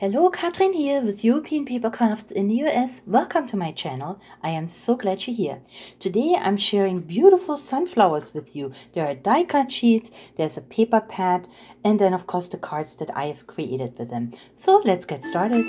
Hello, Katrin here with European Paper Crafts in the US. Welcome to my channel. I am so glad you're here. Today I'm sharing beautiful sunflowers with you. There are die cut sheets, there's a paper pad, and then of course the cards that I have created with them. So let's get started.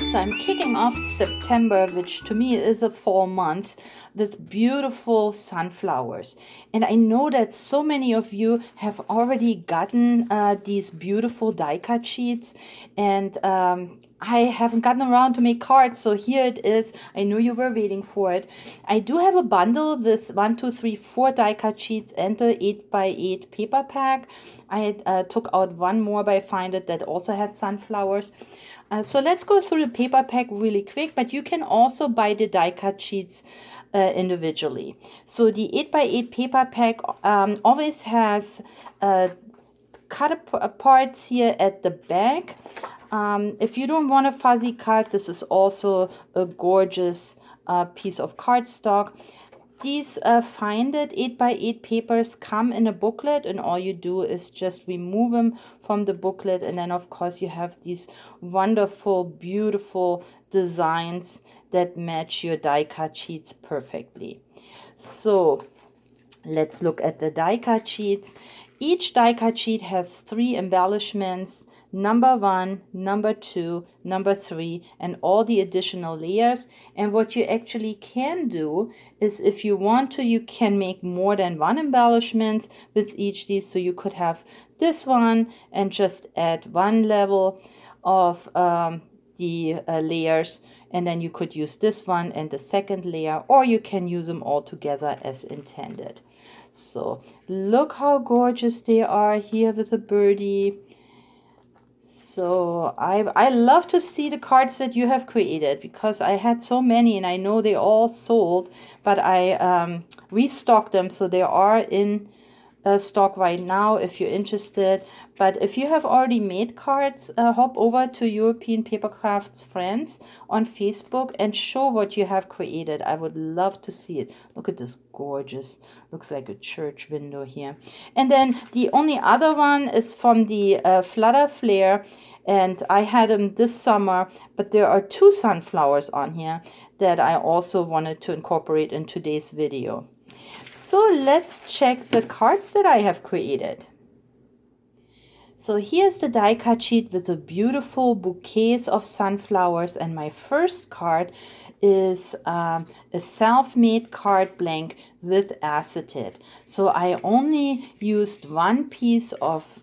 So I'm kicking off September, which to me is a fall month, with beautiful sunflowers. And I know that so many of you have already gotten these beautiful die cut sheets, and I haven't gotten around to make cards, so here it is. I know you were waiting for it. I do have a bundle with 4 die cut sheets and the 8x8 paper pack. I took out one more by FindIt that also has sunflowers. So let's go through the paper pack really quick, but you can also buy the die cut sheets individually. So the 8x8 paper pack always has cut parts here at the back. If you don't want a fuzzy cut, this is also a gorgeous piece of cardstock. These FindIt 8x8 papers come in a booklet, and all you do is just remove them from the booklet, and then of course you have these wonderful, beautiful designs that match your die cut sheets perfectly. So let's look at the die cut sheets. Each die cut sheet has 3 embellishments: number 1, number 2, number 3, and all the additional layers. And what you actually can do is, if you want to, you can make more than 1 embellishment with each these. So you could have this one and just add 1 level of the layers, and then you could use this one and the second layer, or you can use them all together as intended. So look how gorgeous they are here with the birdie. So I love to see the cards that you have created, because I had so many and I know they all sold, but I restocked them, so they are in stock right now if you're interested. But if you have already made cards, hop over to European Paper Crafts Friends on Facebook and show what you have created. I would love to see it. Look at this gorgeous, looks like a church window here. And then the only other one is from the Flutter Flare, and I had them this summer, but there are 2 sunflowers on here that I also wanted to incorporate in today's video. So let's check the cards that I have created. So here's the die cut sheet with the beautiful bouquets of sunflowers, and my first card is a self-made card blank with acetate. So I only used 1 piece of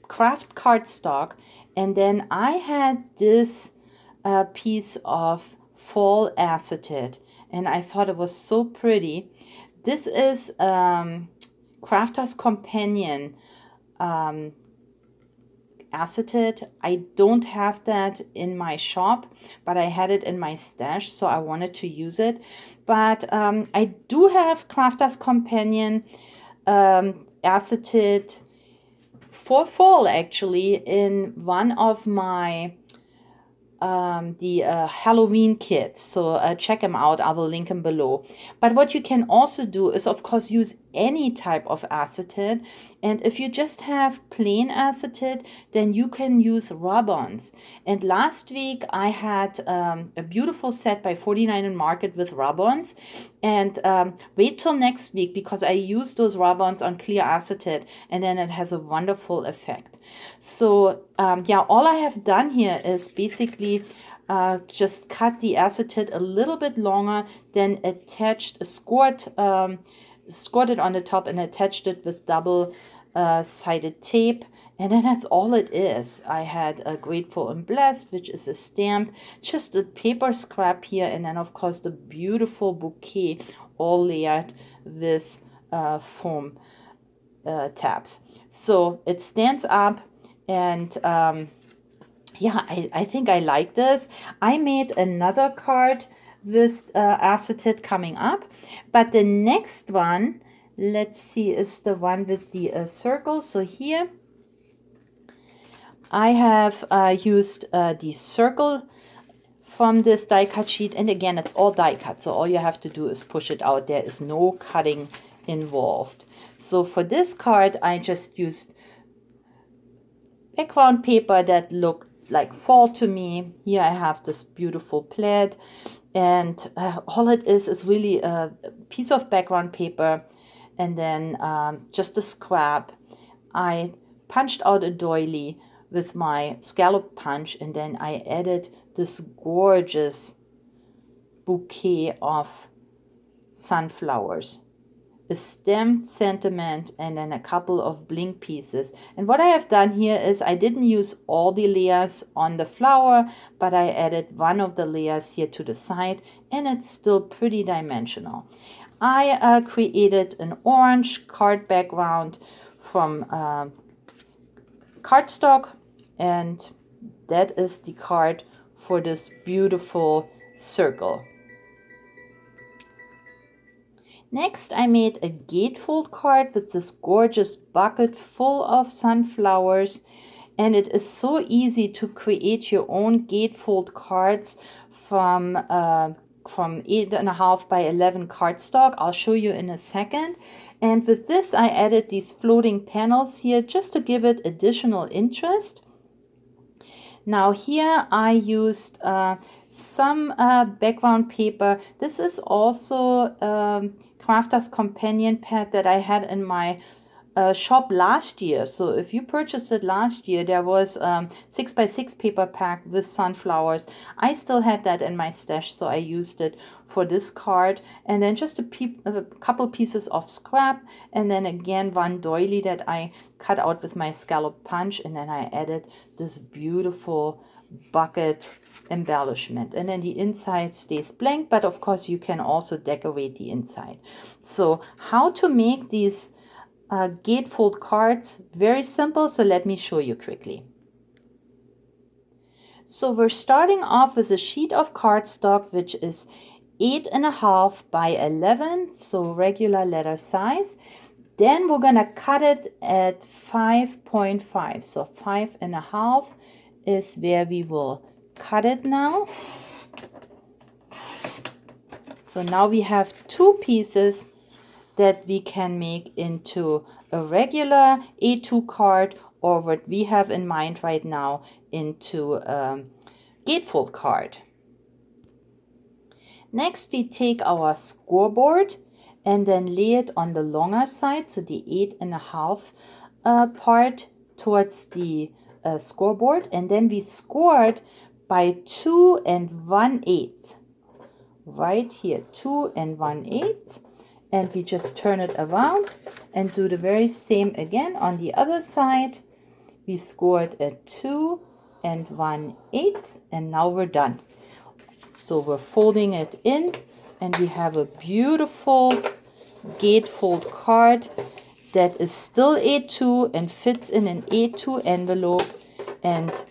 craft cardstock, and then I had this piece of fall acetate, and I thought it was so pretty. This is Crafter's Companion acetate. I don't have that in my shop, but I had it in my stash, so I wanted to use it. But I do have Crafter's Companion acetate for fall, actually, in one of my Halloween kits. So check them out. I will link them below. But what you can also do is, of course, use any type of acetate. And if you just have plain acetate, then you can use rub-ons. And last week I had a beautiful set by 49 and Market with rub-ons. And wait till next week, because I use those rub-ons on clear acetate, and then it has a wonderful effect. So yeah, all I have done here is basically just cut the acetate a little bit longer, then attached, scored it on the top and attached it with double sided tape, and then that's all it is. I had a Grateful and Blessed, which is a stamp, just a paper scrap here, and then of course the beautiful bouquet all layered with foam tabs. So it stands up, and yeah, I think I like this. I made another card with acetate coming up, but the next one, let's see, is the one with the circle. So here I have used the circle from this die cut sheet. And again, it's all die cut, so all you have to do is push it out. There is no cutting involved. So for this card, I just used background paper that looked like fall to me. Here I have this beautiful plaid, and all it is really a piece of background paper and then just a scrap. I punched out a doily with my scallop punch, and then I added this gorgeous bouquet of sunflowers, a stem sentiment, and then a couple of bling pieces. And what I have done here is I didn't use all the layers on the flower, but I added one of the layers here to the side, and it's still pretty dimensional. I created an orange card background from cardstock, and that is the card for this beautiful circle. Next, I made a gatefold card with this gorgeous bucket full of sunflowers, and it is so easy to create your own gatefold cards from 8.5 by 11 cardstock. I'll show you in a second. And with this, I added these floating panels here just to give it additional interest. Now here I used some background paper. This is also Crafter's Companion pad that I had in my shop last year. So if you purchased it last year, there was 6x6 paper pack with sunflowers. I still had that in my stash, so I used it for this card. And then just a couple pieces of scrap, and then again one doily that I cut out with my scallop punch, and then I added this beautiful bucket embellishment, and then the inside stays blank, but of course you can also decorate the inside. So how to make these gatefold cards? Very simple, so let me show you quickly. So we're starting off with a sheet of cardstock which is 8.5 by 11, so regular letter size. Then we're gonna cut it at 5.5, so 5.5 is where we will cut it now. So now we have two pieces that we can make into a regular A2 card, or what we have in mind right now, into a gatefold card. Next, we take our scoreboard and then lay it on the longer side, so the 8.5 part towards the scoreboard, and then we scored by 2 1/8. Right here, 2 1/8. And we just turn it around and do the very same again on the other side. We scored at 2 1/8, and now we're done. So we're folding it in, and we have a beautiful gatefold card that is still A2 and fits in an A2 envelope and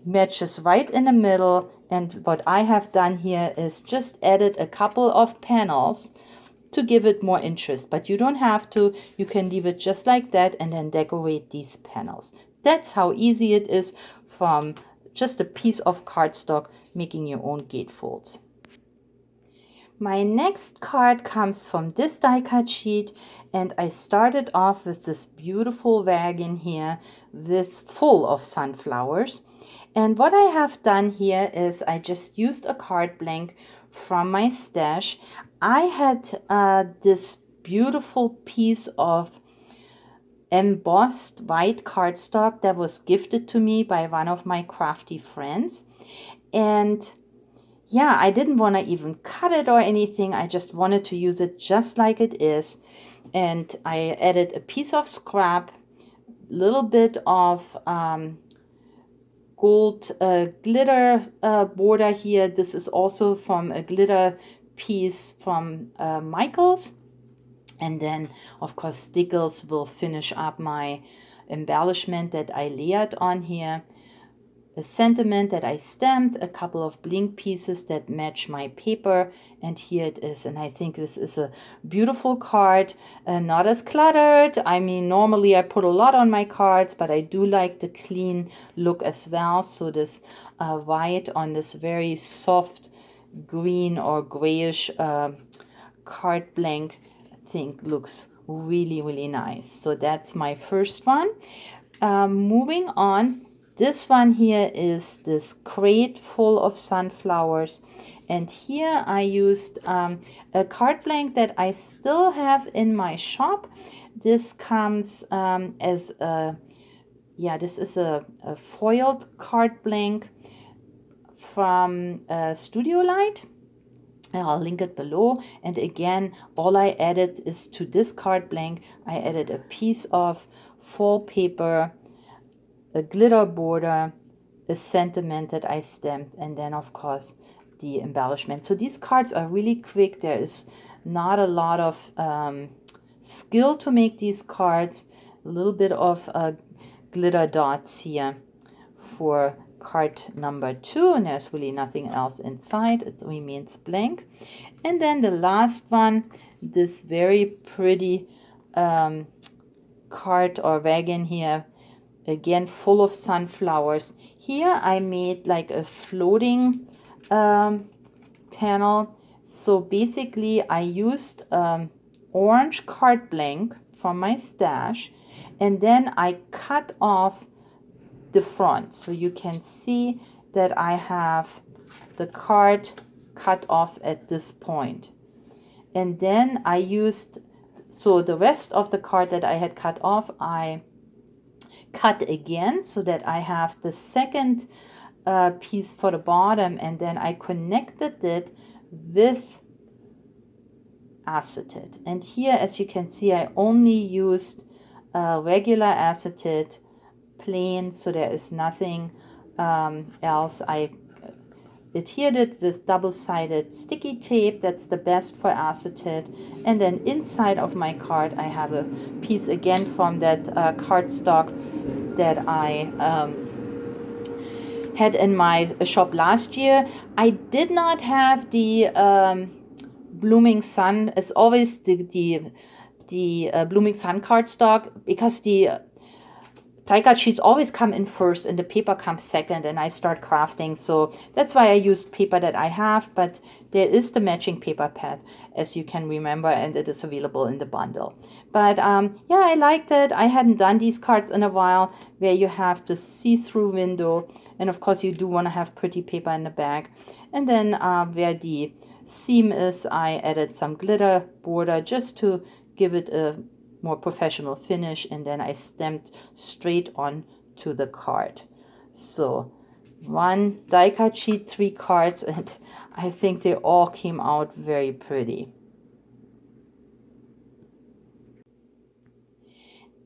matches right in the middle. And what I have done here is just added a couple of panels to give it more interest, but you don't have to. You can leave it just like that and then decorate these panels. That's how easy it is from just a piece of cardstock making your own gatefolds. My next card comes from this die cut sheet, and I started off with this beautiful wagon here with full of sunflowers. And what I have done here is I just used a card blank from my stash. I had this beautiful piece of embossed white cardstock that was gifted to me by one of my crafty friends. And yeah, I didn't want to even cut it or anything. I just wanted to use it just like it is. And I added a piece of scrap, little bit of gold glitter border here. This is also from a glitter piece from Michaels. And then, of course, stickles will finish up my embellishment that I layered on here. a sentiment that I stamped, a couple of bling pieces that match my paper, and here it is. And I think this is a beautiful card, not as cluttered. I mean, normally I put a lot on my cards, but I do like the clean look as well. So this white on this very soft green or grayish card blank, I think looks really, really nice. So that's my first one. Moving on, this one here is this crate full of sunflowers, and here I used a card blank that I still have in my shop. This comes as a, this is a foiled card blank from Studio Light. I'll link it below. And again, all I added is to this card blank, I added a piece of fall paper, a glitter border, a sentiment that I stamped, and then of course the embellishment. So these cards are really quick. There is not a lot of skill to make these cards. A little bit of glitter dots here for card number 2, and there's really nothing else inside. It remains blank. And then the last one, this very pretty cart or wagon here, again full of sunflowers. Here I made like a floating panel. So basically I used orange card blank from my stash, and then I cut off the front, so you can see that I have the card cut off at this point. And then I used, so the rest of the card that I had cut off, I cut again so that I have the second piece for the bottom, and then I connected it with acetate. And here, as you can see, I only used regular acetate, plain, so there is nothing else. I adhered it with double-sided sticky tape. That's the best for acetate. And then inside of my card I have a piece again from that cardstock that I had in my shop last year. I did not have the Blooming Sun. It's always the Blooming Sun cardstock, because the die cut sheets always come in first and the paper comes second, and I start crafting. So that's why I used paper that I have, but there is the matching paper pad, as you can remember, and it is available in the bundle. But yeah, I liked it. I hadn't done these cards in a while, where you have the see-through window, and of course you do want to have pretty paper in the back. And then where the seam is, I added some glitter border just to give it a more professional finish, and then I stamped straight on to the card. So one die cut sheet, 3 cards, and I think they all came out very pretty.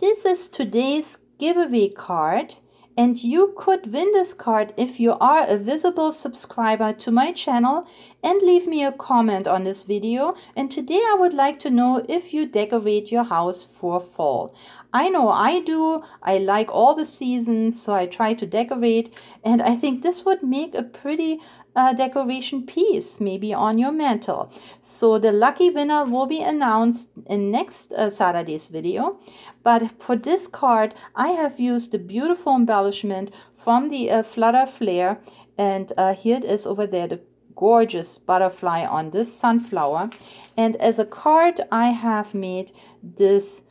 This is today's giveaway card, and you could win this card if you are a visible subscriber to my channel and leave me a comment on this video. And today I would like to know if you decorate your house for fall. I know I do. I like all the seasons, so I try to decorate, and I think this would make a pretty decoration piece, maybe on your mantle. So the lucky winner will be announced in next Saturday's video. But for this card, I have used the beautiful embellishment from the Flutter Flare, and here it is over there, the gorgeous butterfly on this sunflower. And as a card, I have made this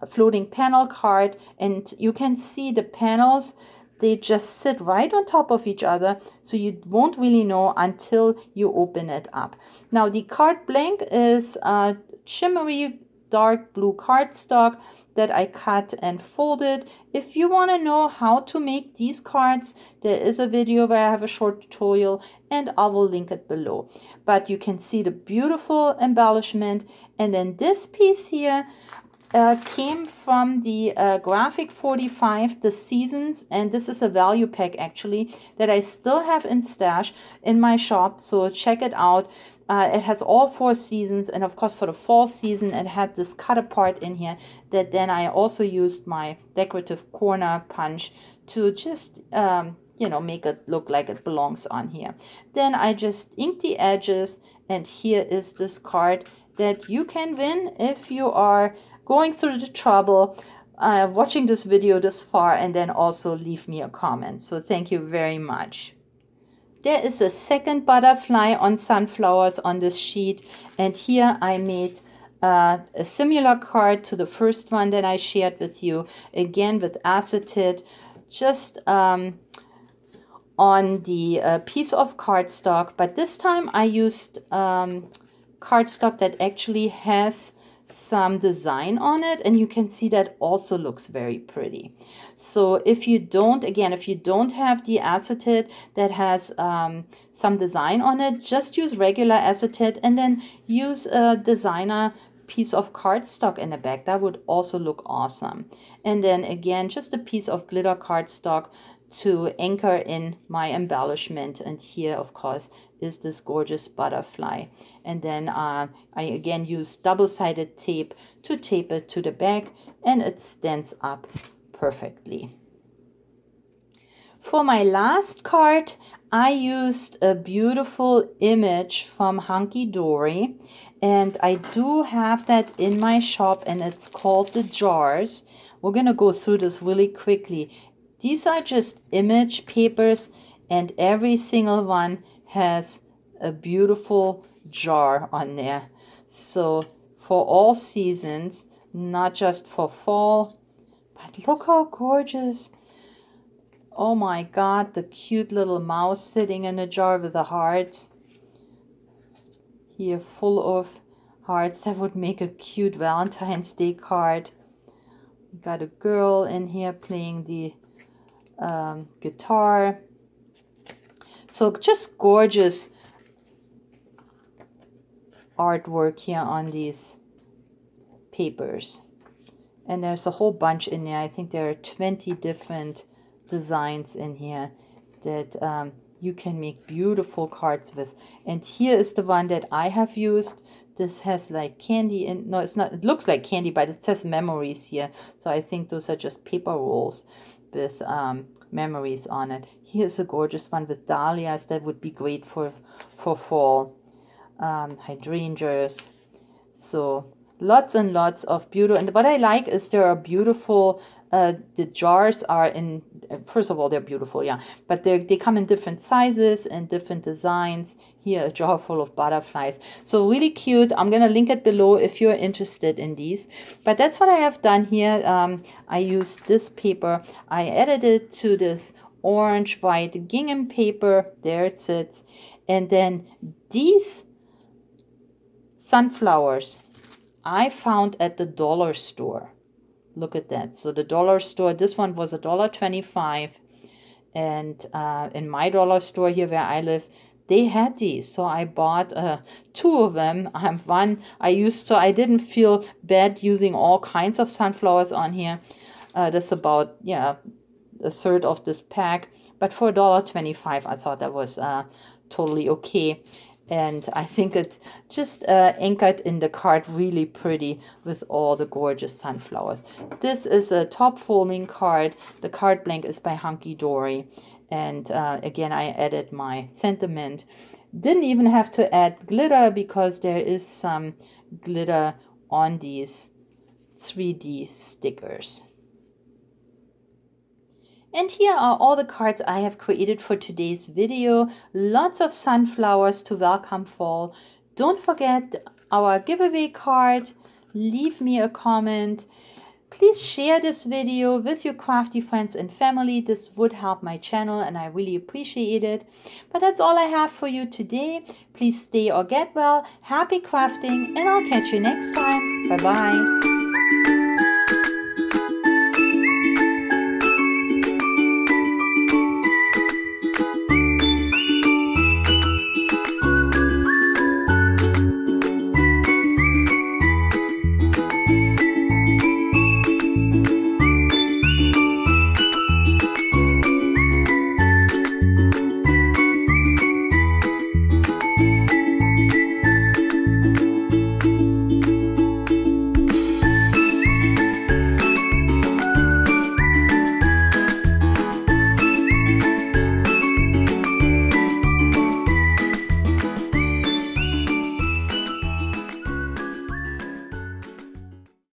floating panel card, and you can see the panels, they just sit right on top of each other, so you won't really know until you open it up. Now the card blank is a shimmery dark blue cardstock that I cut and folded. If you want to know how to make these cards, there is a video where I have a short tutorial, and I will link it below. But you can see the beautiful embellishment. And then this piece here came from the Graphic 45, the Seasons, and this is a value pack actually that I still have in stash in my shop, so check it out. It has all 4 seasons, and of course for the fall season it had this cut apart in here that then I also used my decorative corner punch to just you know, make it look like it belongs on here. Then I just ink the edges, and here is this card that you can win if you are going through the trouble watching this video this far, and then also leave me a comment. So thank you very much. There is a second butterfly on sunflowers on this sheet, and here I made a similar card to the first one that I shared with you, again with acetate, just on the piece of cardstock, but this time I used cardstock that actually has some design on it, and you can see that also looks very pretty. So if you don't, again, if you don't have the acetate that has some design on it, just use regular acetate and then use a designer piece of cardstock in the back. That would also look awesome. And then again, just a piece of glitter cardstock to anchor in my embellishment. And here, of course, is this gorgeous butterfly. And then I again use double-sided tape to tape it to the back, and it stands up perfectly. For my last card, I used a beautiful image from Hunky Dory, and I do have that in my shop, and it's called the jars. We're gonna go through this really quickly. These are just image papers, and every single one has a beautiful jar on there. So for all seasons, not just for fall, but look how gorgeous. Oh my God, the cute little mouse sitting in a jar with the hearts. Here, full of hearts. That would make a cute Valentine's Day card. We got a girl in here playing the guitar. So just gorgeous artwork here on these papers. And there's a whole bunch in there. I think there are 20 different designs in here that you can make beautiful cards with. And here is the one that I have used. This has like candy in, no, it's not, it looks like candy, but it says memories here. So I think those are just paper rolls with memories on it. Here's a gorgeous one with dahlias. That would be great for fall. Hydrangeas. So lots and lots of beautiful. And what I like is there are beautiful, the jars are in, first of all, they're beautiful, yeah, but they come in different sizes and different designs. Here, a jar full of butterflies. So really cute. I'm going to link it below if you're interested in these. But that's what I have done here. I used this paper. I added it to this orange, white gingham paper. There it sits. And then these sunflowers I found at the dollar store. Look at that. So the dollar store, this one was $1.25. And in my dollar store here where I live, they had these. So I bought 2 of them. One I used, so I didn't feel bad using all kinds of sunflowers on here. That's about, yeah, a third of this pack. But for $1.25, I thought that was totally okay. And I think it just anchored in the card really pretty with all the gorgeous sunflowers. This is a top folding card. The card blank is by Hunky Dory. And again, I added my sentiment. Didn't even have to add glitter because there is some glitter on these 3D stickers. And here are all the cards I have created for today's video. Lots of sunflowers to welcome fall. Don't forget our giveaway card. Leave me a comment. Please share this video with your crafty friends and family. This would help my channel and I really appreciate it. But that's all I have for you today. Please stay or get well. Happy crafting, and I'll catch you next time. Bye-bye.